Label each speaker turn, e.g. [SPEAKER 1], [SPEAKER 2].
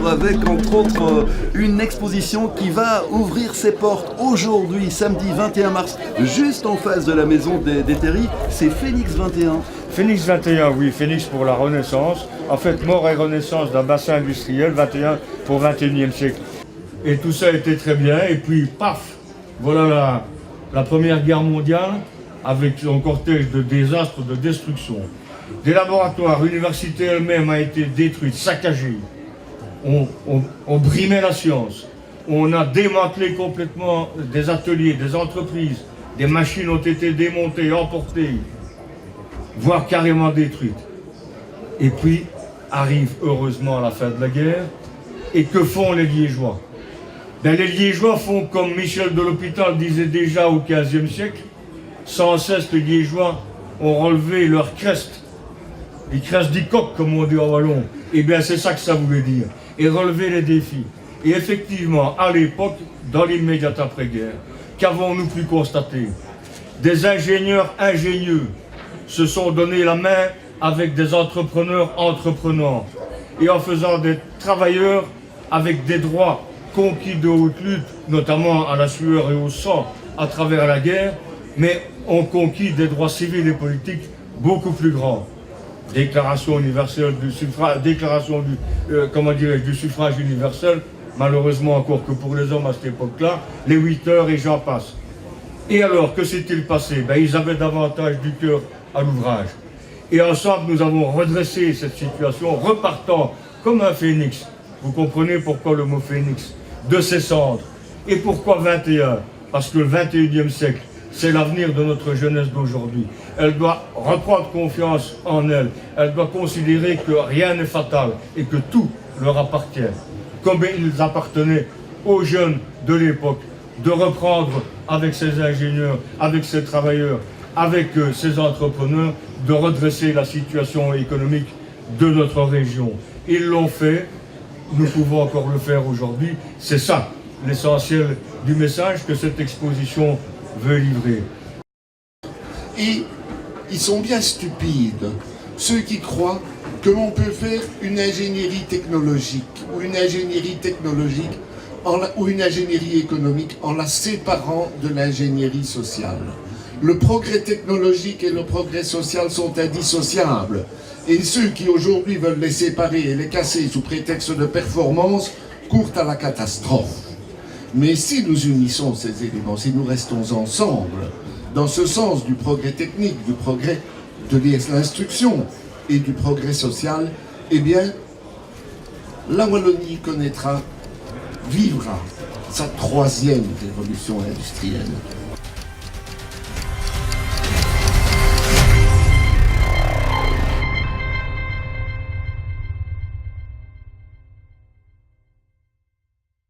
[SPEAKER 1] culture avec entre autres une exposition qui va ouvrir ses portes aujourd'hui, samedi 21 mars, juste en face de la maison des Terry. C'est Phoenix 21.
[SPEAKER 2] Phoenix 21, oui, Phoenix pour la Renaissance. En fait, mort et renaissance d'un bassin industriel, 21 pour 21e siècle. Et tout ça était très bien. Et puis, paf, voilà la Première Guerre mondiale avec son cortège de désastres, de destruction. Des laboratoires, l'université elle-même a été détruite, saccagée. On brimait la science. On a démantelé complètement des ateliers, des entreprises. Des machines ont été démontées, emportées, voire carrément détruites. Et puis, arrive heureusement la fin de la guerre. Et que font les Liégeois? Ben, les Liégeois font comme Michel de l'Hôpital disait déjà au XVe siècle. Sans cesse, les Liégeois ont relevé leur crest. Les crestes du coq, comme on dit en wallon. Et bien, c'est ça que ça voulait dire. Et relever les défis. Et effectivement, à l'époque, dans l'immédiate après-guerre, qu'avons-nous pu constater? Des ingénieurs ingénieux se sont donné la main avec des entrepreneurs entreprenants. Et en faisant des travailleurs avec des droits conquis de haute lutte, notamment à la sueur et au sang, à travers la guerre, mais ont conquis des droits civils et politiques beaucoup plus grands. Déclaration universelle du suffrage, du suffrage universel, malheureusement encore que pour les hommes à cette époque-là, les 8 heures et j'en passe. Et alors, que s'est-il passé? Ben, ils avaient davantage du cœur à l'ouvrage. Et ensemble, nous avons redressé cette situation, repartant comme un phénix. Vous comprenez pourquoi le mot phénix? De ses cendres. Et pourquoi 21? Parce que le 21e siècle, c'est l'avenir de notre jeunesse d'aujourd'hui. Elle doit reprendre confiance en elle. Elle doit considérer que rien n'est fatal et que tout leur appartient. Comme il appartenait aux jeunes de l'époque, de reprendre avec ces ingénieurs, avec ces travailleurs, avec ces entrepreneurs, de redresser la situation économique de notre région. Ils l'ont fait, nous pouvons encore le faire aujourd'hui. C'est ça l'essentiel du message que cette exposition veut livrer.
[SPEAKER 3] Et ils sont bien stupides, ceux qui croient que l'on peut faire une ingénierie technologique ou une ingénierie technologique ou une ingénierie économique en la séparant de l'ingénierie sociale. Le progrès technologique et le progrès social sont indissociables. Et ceux qui aujourd'hui veulent les séparer et les casser sous prétexte de performance courent à la catastrophe. Mais si nous unissons ces éléments, si nous restons ensemble, dans ce sens du progrès technique, du progrès de l'instruction et du progrès social, eh bien, la Wallonie vivra sa 3e révolution industrielle.